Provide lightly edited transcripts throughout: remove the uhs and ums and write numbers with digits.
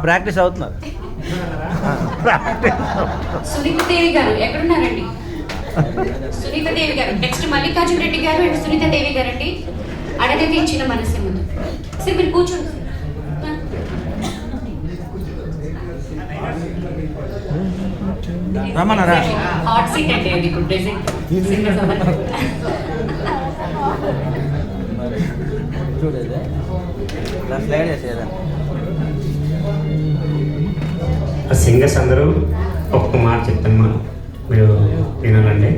Practice అవుతున్నారు. సునీత దేవి గారు ఎక్కడున్నారండి? సునీత దేవి గారు నెక్స్ట్ మల్లికార్జున రెడ్డి గారు అండ్ సునీత దేవి గారు అండి. అడగకి ఇచ్చిన మనసే ముందు సరే మీరు కూర్చోండి. రమ్మన్నారా? హాట్ సీట్ అండి అది ఇప్పుడు ప్రెజెంట్. చూడేది స్లైడ్ చేసేదా? సింగర్స్ అందరూ ఒక్క మాట చెప్తాను, మీరు వినాలండి.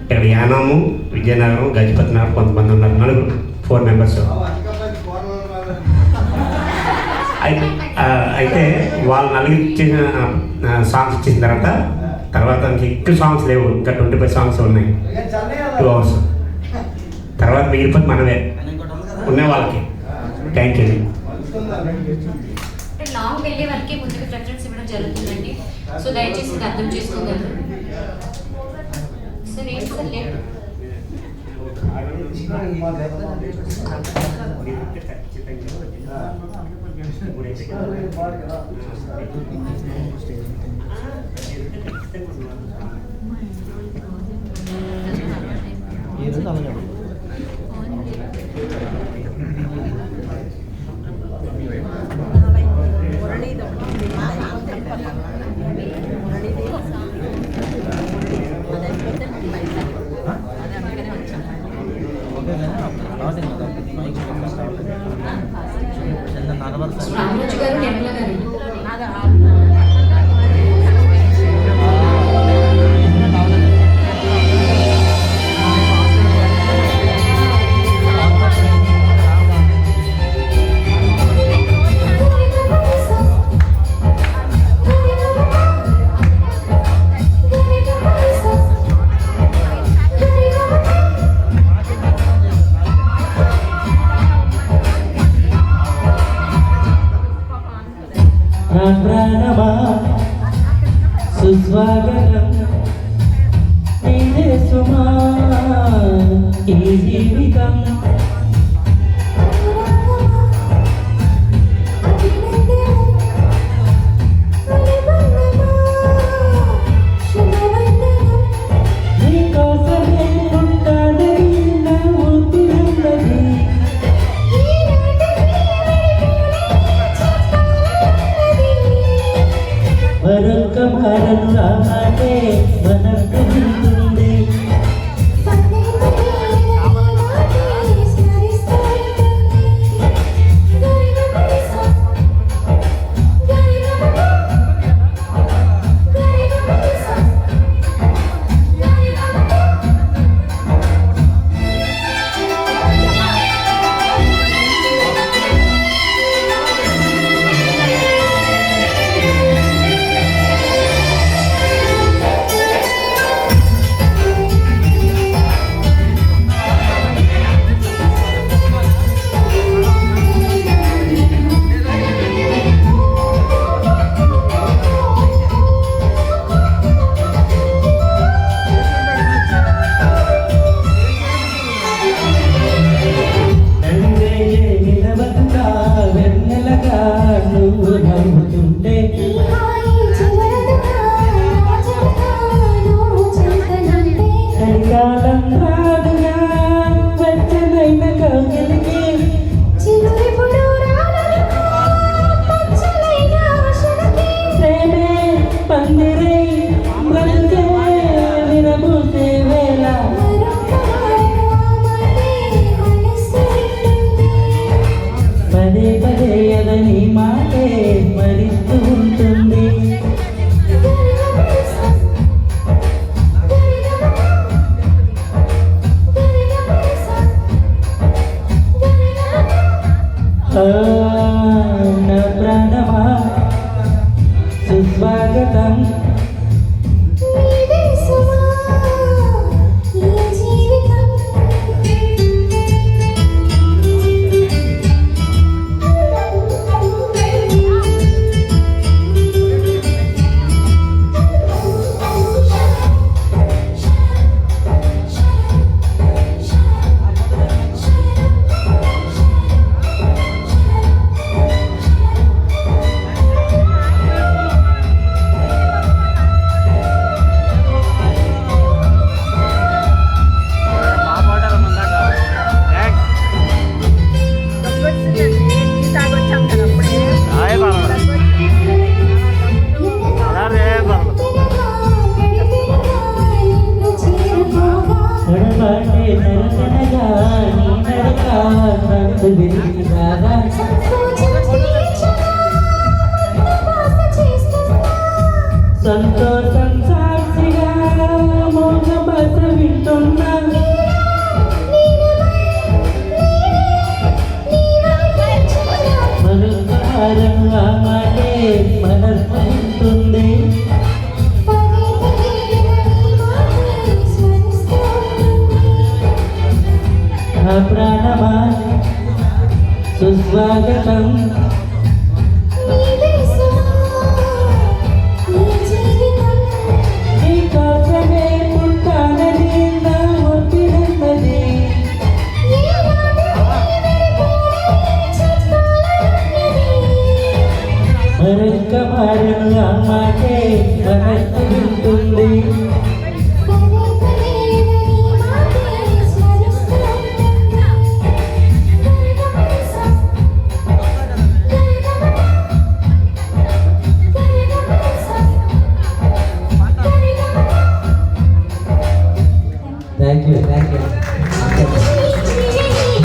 ఇక్కడ యానాము, విజయనగరం, గజపతి నగరం కొంతమంది ఉన్నారు, నలుగురు 4 మెంబర్స్. అయితే వాళ్ళు నలుగురు ఇచ్చిన సాంగ్స్ ఇచ్చిన తర్వాత ఇంకా ఎక్కువ సాంగ్స్ లేవు, ఇంకా 25 సాంగ్స్ ఉన్నాయి 2 hours. తర్వాత మిగిలిపోతే మనమే ఉన్న వాళ్ళకి. Thank you. లాంగ్ వెళ్ళే వరకే ముందుకు ప్రిఫరెన్స్ ఇవ్వడం జరుగుతుందండి. సో దయచేసి ఇది అర్థం చేసుకోగలరు. సార్ ఏంటి సార్ లేట్? రామరాజు గారు, నిర్మల గారు. సుస్వాగతం నీదే సుమా ఈ జీవితం. నీకోసమే పుట్టాలని నా ఊపిరున్నది. మరొక భారం రామాటే మనకు ఉంటుంది. పదే పదే అదని మాటే మరిస్తూ ఉంటుంది. నా ప్రాణమా సుస్వాగతం. శాశ్వతం